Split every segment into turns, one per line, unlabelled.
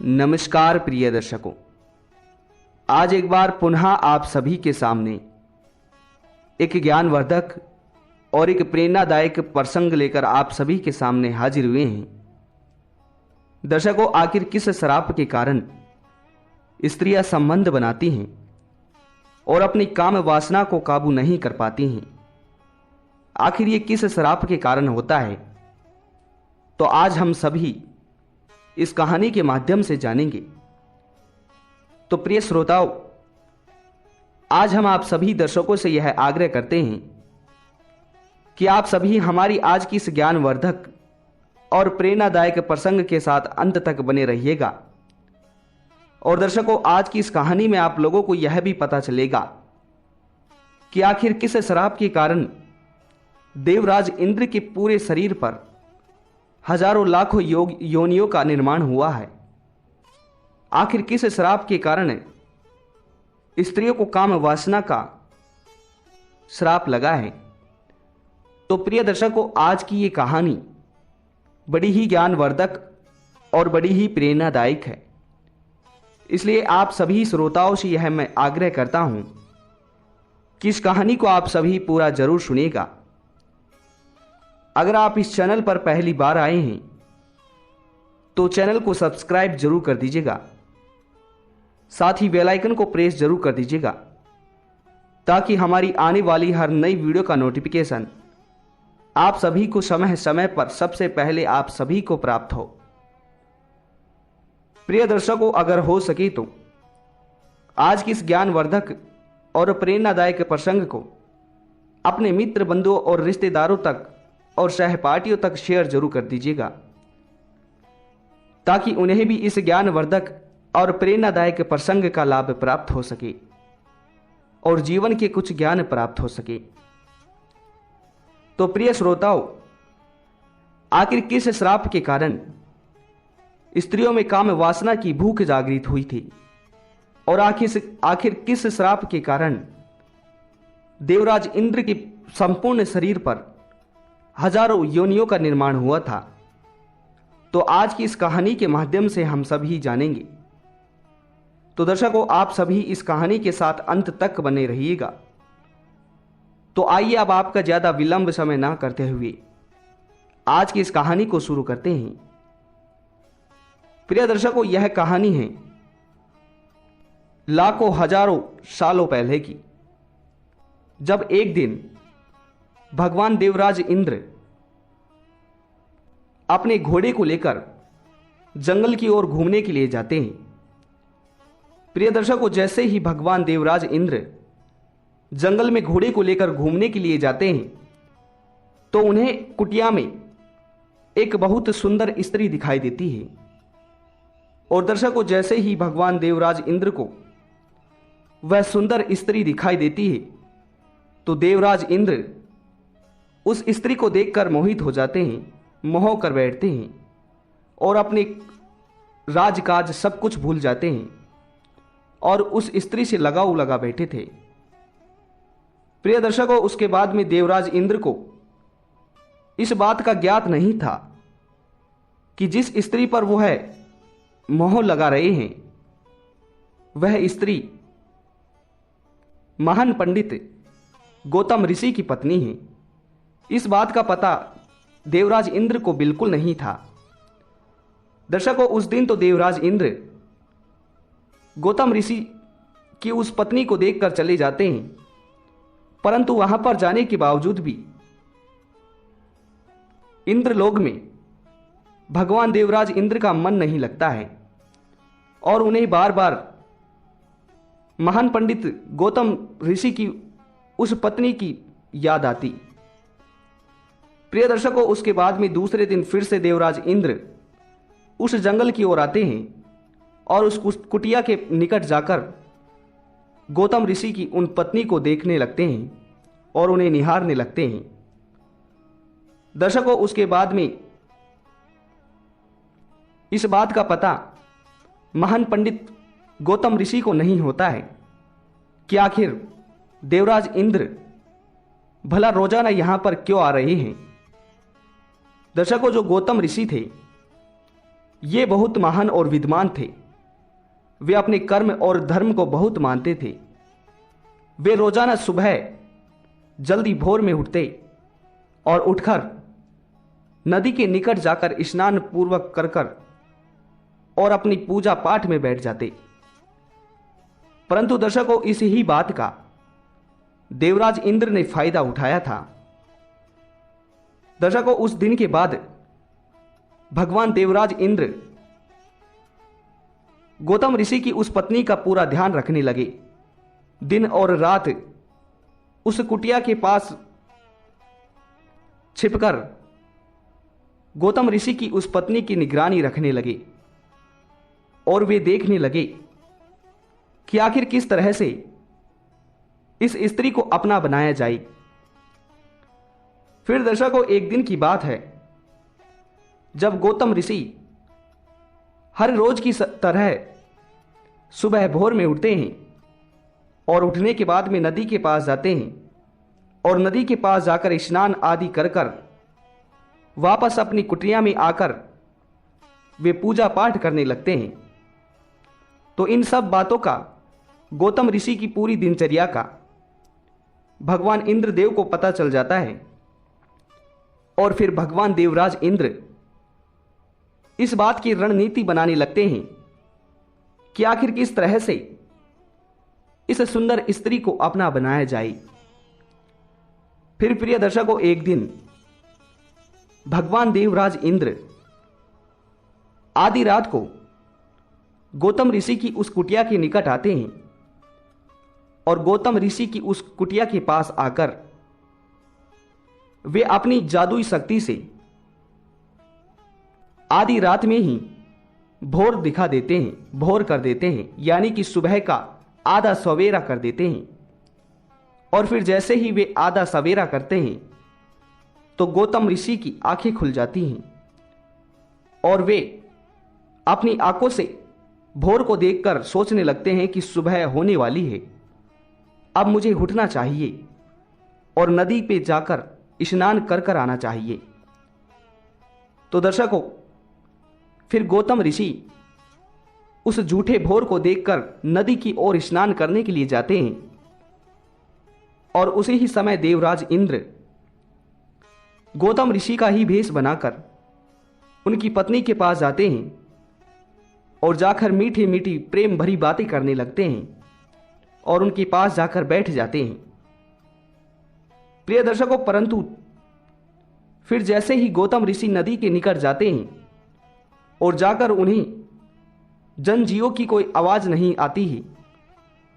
नमस्कार प्रिय दर्शकों, आज एक बार पुनः आप सभी के सामने एक ज्ञानवर्धक और एक प्रेरणादायक प्रसंग लेकर आप सभी के सामने हाजिर हुए हैं। दर्शकों, आखिर किस श्राप के कारण स्त्रियां संबंध बनाती हैं और अपनी काम वासना को काबू नहीं कर पाती हैं? आखिर ये किस श्राप के कारण होता है? तो आज हम सभी इस कहानी के माध्यम से जानेंगे। तो प्रिय श्रोताओं, आज हम आप सभी दर्शकों से यह आग्रह करते हैं कि आप सभी हमारी आज की इस ज्ञानवर्धक और प्रेरणादायक प्रसंग के साथ अंत तक बने रहिएगा। और दर्शकों, आज की इस कहानी में आप लोगों को यह भी पता चलेगा कि आखिर किस श्राप के कारण देवराज इंद्र के पूरे शरीर पर हजारों लाखों योनियों का निर्माण हुआ है। आखिर किस श्राप के कारण स्त्रियों को काम वासना का श्राप लगा है? तो प्रिय दर्शकों, आज की ये कहानी बड़ी ही ज्ञानवर्धक और बड़ी ही प्रेरणादायक है। इसलिए आप सभी श्रोताओं से यह मैं आग्रह करता हूं कि इस कहानी को आप सभी पूरा जरूर सुनिएगा। अगर आप इस चैनल पर पहली बार आए हैं तो चैनल को सब्सक्राइब जरूर कर दीजिएगा, साथ ही बेल आइकन को प्रेस जरूर कर दीजिएगा ताकि हमारी आने वाली हर नई वीडियो का नोटिफिकेशन आप सभी को समय समय पर सबसे पहले आप सभी को प्राप्त हो। प्रिय दर्शकों, अगर हो सके तो आज की इस ज्ञानवर्धक और प्रेरणादायक प्रसंग को अपने मित्र बंधुओं और रिश्तेदारों तक और सहपाठियों तक शेयर जरूर कर दीजिएगा ताकि उन्हें भी इस ज्ञानवर्धक और प्रेरणादायक प्रसंग का लाभ प्राप्त हो सके और जीवन के कुछ ज्ञान प्राप्त हो सके। तो प्रिय श्रोताओं, आखिर किस श्राप के कारण स्त्रियों में काम वासना की भूख जागृत हुई थी और आखिर किस श्राप के कारण देवराज इंद्र के संपूर्ण शरीर पर हजारों योनियों का निर्माण हुआ था? तो आज की इस कहानी के माध्यम से हम सभी जानेंगे। तो दर्शकों, आप सभी इस कहानी के साथ अंत तक बने रहिएगा। तो आइए अब आपका ज्यादा विलंब समय ना करते हुए आज की इस कहानी को शुरू करते हैं। प्रिय दर्शकों, यह कहानी है लाखों हजारों सालों पहले की, जब एक दिन भगवान देवराज इंद्र अपने घोड़े को लेकर जंगल की ओर घूमने के लिए जाते हैं। प्रिय दर्शकों, जैसे ही भगवान देवराज इंद्र जंगल में घोड़े को लेकर घूमने के लिए जाते हैं तो उन्हें कुटिया में एक बहुत सुंदर स्त्री दिखाई देती है। और दर्शकों, जैसे ही भगवान देवराज इंद्र को वह सुंदर स्त्री दिखाई देती है तो देवराज इंद्र उस स्त्री को देखकर मोहित हो जाते हैं, मोह कर बैठते हैं और अपने राजकाज सब कुछ भूल जाते हैं और उस स्त्री से लगाव लगा बैठे थे। प्रिय दर्शकों, उसके बाद में देवराज इंद्र को इस बात का ज्ञात नहीं था कि जिस स्त्री पर वो है मोह लगा रहे हैं वह स्त्री महान पंडित गौतम ऋषि की पत्नी है। इस बात का पता देवराज इंद्र को बिल्कुल नहीं था। दर्शकों, उस दिन तो देवराज इंद्र गौतम ऋषि की उस पत्नी को देखकर चले जाते हैं, परंतु वहां पर जाने के बावजूद भी इंद्रलोक में भगवान देवराज इंद्र का मन नहीं लगता है और उन्हें बार बार महान पंडित गौतम ऋषि की उस पत्नी की याद आती। प्रिय दर्शकों, उसके बाद में दूसरे दिन फिर से देवराज इंद्र उस जंगल की ओर आते हैं और उस कुटिया के निकट जाकर गौतम ऋषि की उन पत्नी को देखने लगते हैं और उन्हें निहारने लगते हैं। दर्शकों, उसके बाद में इस बात का पता महान पंडित गौतम ऋषि को नहीं होता है कि आखिर देवराज इंद्र भला रोजाना यहां पर क्यों आ रहे हैं। दर्शकों, जो गौतम ऋषि थे ये बहुत महान और विद्वान थे। वे अपने कर्म और धर्म को बहुत मानते थे। वे रोजाना सुबह जल्दी भोर में उठते और उठकर नदी के निकट जाकर स्नान पूर्वक कर और अपनी पूजा पाठ में बैठ जाते। परंतु दर्शकों, इस ही बात का देवराज इंद्र ने फायदा उठाया था। दर्शकों, उस दिन के बाद भगवान देवराज इंद्र गौतम ऋषि की उस पत्नी का पूरा ध्यान रखने लगे। दिन और रात उस कुटिया के पास छिपकर गौतम ऋषि की उस पत्नी की निगरानी रखने लगे और वे देखने लगे कि आखिर किस तरह से इस स्त्री को अपना बनाया जाए। फिर दर्शकों, एक दिन की बात है जब गौतम ऋषि हर रोज की तरह सुबह भोर में उठते हैं और उठने के बाद में नदी के पास जाते हैं और नदी के पास जाकर स्नान आदि कर वापस अपनी कुटिया में आकर वे पूजा पाठ करने लगते हैं। तो इन सब बातों का गौतम ऋषि की पूरी दिनचर्या का भगवान इंद्रदेव को पता चल जाता है और फिर भगवान देवराज इंद्र इस बात की रणनीति बनाने लगते हैं कि आखिर किस तरह से इस सुंदर स्त्री को अपना बनाया जाए। फिर प्रिय दर्शकों, एक दिन भगवान देवराज इंद्र आधी रात को गौतम ऋषि की उस कुटिया के निकट आते हैं और गौतम ऋषि की उस कुटिया के पास आकर वे अपनी जादुई शक्ति से आधी रात में ही भोर दिखा देते हैं, भोर कर देते हैं, यानी कि सुबह का आधा सवेरा कर देते हैं। और फिर जैसे ही वे आधा सवेरा करते हैं तो गौतम ऋषि की आंखें खुल जाती हैं और वे अपनी आंखों से भोर को देखकर सोचने लगते हैं कि सुबह होने वाली है, अब मुझे उठना चाहिए और नदी पे जाकर स्नान कर आना चाहिए। तो दर्शकों, फिर गौतम ऋषि उस झूठे भोर को देखकर नदी की ओर स्नान करने के लिए जाते हैं और उसी ही समय देवराज इंद्र गौतम ऋषि का ही भेष बनाकर उनकी पत्नी के पास जाते हैं और जाकर मीठी मीठी प्रेम भरी बातें करने लगते हैं और उनके पास जाकर बैठ जाते हैं। प्रिय दर्शकों, परंतु फिर जैसे ही गौतम ऋषि नदी के निकट जाते हैं और जाकर उन्हें जनजीवों की कोई आवाज नहीं आती है,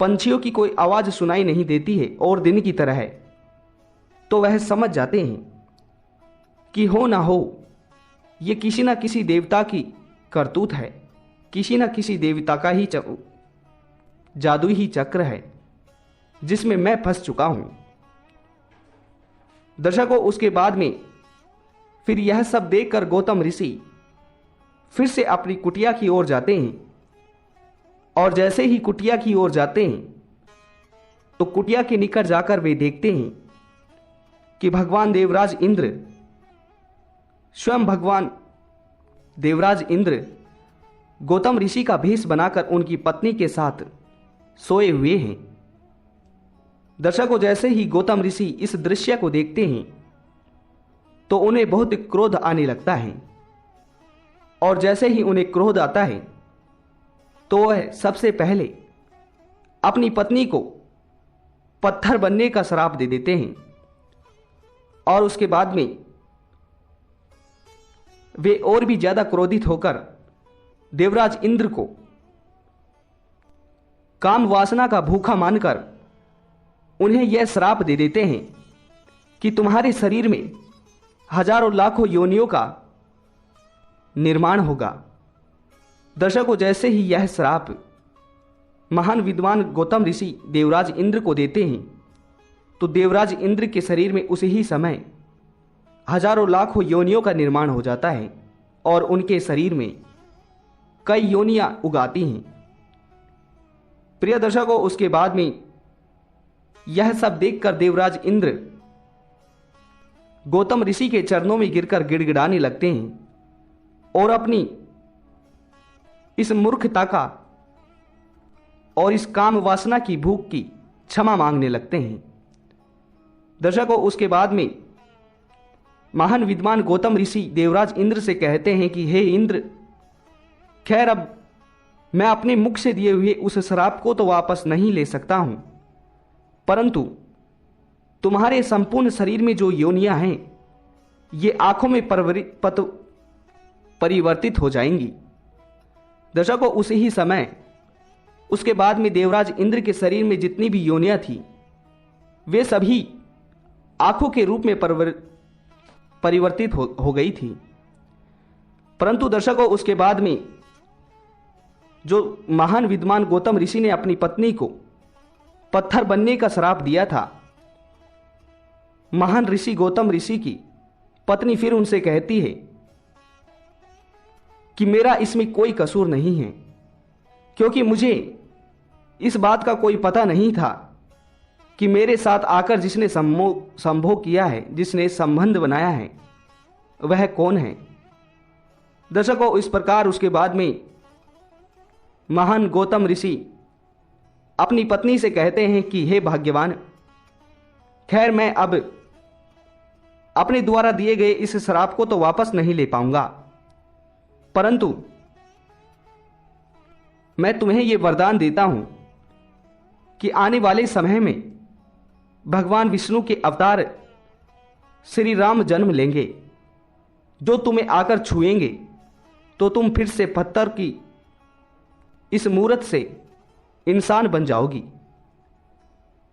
पंछियों की कोई आवाज सुनाई नहीं देती है और दिन की तरह है, तो वह समझ जाते हैं कि हो ना हो ये किसी न किसी देवता की करतूत है, किसी न किसी देवता का ही जादुई ही चक्र है जिसमें मैं फंस चुका हूं। दर्शकों, उसके बाद में फिर यह सब देखकर गौतम ऋषि फिर से अपनी कुटिया की ओर जाते हैं और जैसे ही कुटिया की ओर जाते हैं तो कुटिया के निकट जाकर वे देखते हैं कि भगवान देवराज इंद्र, स्वयं भगवान देवराज इंद्र गौतम ऋषि का भेष बनाकर उनकी पत्नी के साथ सोए हुए हैं। दर्शकों, जैसे ही गौतम ऋषि इस दृश्य को देखते हैं तो उन्हें बहुत क्रोध आने लगता है और जैसे ही उन्हें क्रोध आता है तो वह सबसे पहले अपनी पत्नी को पत्थर बनने का श्राप दे देते हैं और उसके बाद में वे और भी ज्यादा क्रोधित होकर देवराज इंद्र को काम वासना का भूखा मानकर उन्हें यह श्राप दे देते हैं कि तुम्हारे शरीर में हजारों लाखों योनियों का निर्माण होगा। दर्शकों, जैसे ही यह श्राप महान विद्वान गौतम ऋषि देवराज इंद्र को देते हैं तो देवराज इंद्र के शरीर में उसी ही समय हजारों लाखों योनियों का निर्माण हो जाता है और उनके शरीर में कई योनियां उगाती हैं। प्रिय दर्शकों, उसके बाद में यह सब देखकर देवराज इंद्र गौतम ऋषि के चरणों में गिरकर गिड़गिड़ाने लगते हैं और अपनी इस मूर्खता का और इस काम वासना की भूख की क्षमा मांगने लगते हैं। दर्शकों, उसके बाद में महान विद्वान गौतम ऋषि देवराज इंद्र से कहते हैं कि हे इंद्र, खैर अब मैं अपने मुख से दिए हुए उस श्राप को तो वापस नहीं ले सकता हूं, परंतु तुम्हारे संपूर्ण शरीर में जो योनियां हैं ये आंखों में परिवर्तित हो जाएंगी। दर्शकों, उसी ही समय उसके बाद में देवराज इंद्र के शरीर में जितनी भी योनियां थी वे सभी आंखों के रूप में परिवर्तित हो गई थी। परंतु दर्शकों, उसके बाद में जो महान विद्वान गौतम ऋषि ने अपनी पत्नी को पत्थर बनने का श्राप दिया था, महान ऋषि गौतम ऋषि की पत्नी फिर उनसे कहती है कि मेरा इसमें कोई कसूर नहीं है, क्योंकि मुझे इस बात का कोई पता नहीं था कि मेरे साथ आकर जिसने संभोग किया है, जिसने संबंध बनाया है, वह कौन है। दर्शकों, इस प्रकार उसके बाद में महान गौतम ऋषि अपनी पत्नी से कहते हैं कि हे भाग्यवान, खैर मैं अब अपने द्वारा दिए गए इस श्राप को तो वापस नहीं ले पाऊंगा, परंतु मैं तुम्हें यह वरदान देता हूं कि आने वाले समय में भगवान विष्णु के अवतार श्री राम जन्म लेंगे, जो तुम्हें आकर छुएंगे तो तुम फिर से पत्थर की इस मूरत से इंसान बन जाओगी।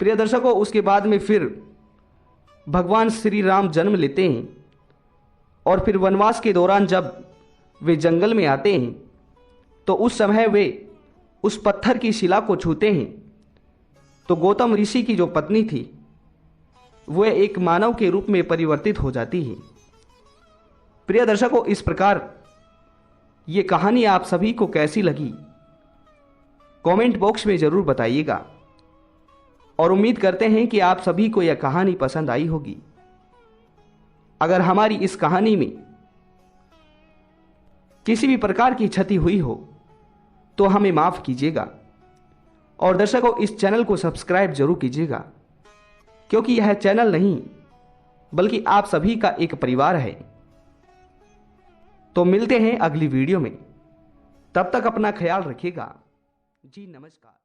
प्रिय दर्शकों, उसके बाद में फिर भगवान श्री राम जन्म लेते हैं और फिर वनवास के दौरान जब वे जंगल में आते हैं तो उस समय वे उस पत्थर की शिला को छूते हैं तो गौतम ऋषि की जो पत्नी थी वह एक मानव के रूप में परिवर्तित हो जाती है। प्रिय दर्शकों, इस प्रकार ये कहानी आप सभी को कैसी लगी कमेंट बॉक्स में जरूर बताइएगा और उम्मीद करते हैं कि आप सभी को यह कहानी पसंद आई होगी। अगर हमारी इस कहानी में किसी भी प्रकार की क्षति हुई हो तो हमें माफ कीजिएगा और दर्शकों, इस चैनल को सब्सक्राइब जरूर कीजिएगा, क्योंकि यह चैनल नहीं बल्कि आप सभी का एक परिवार है। तो मिलते हैं अगली वीडियो में, तब तक अपना ख्याल रखिएगा जी। नमस्कार।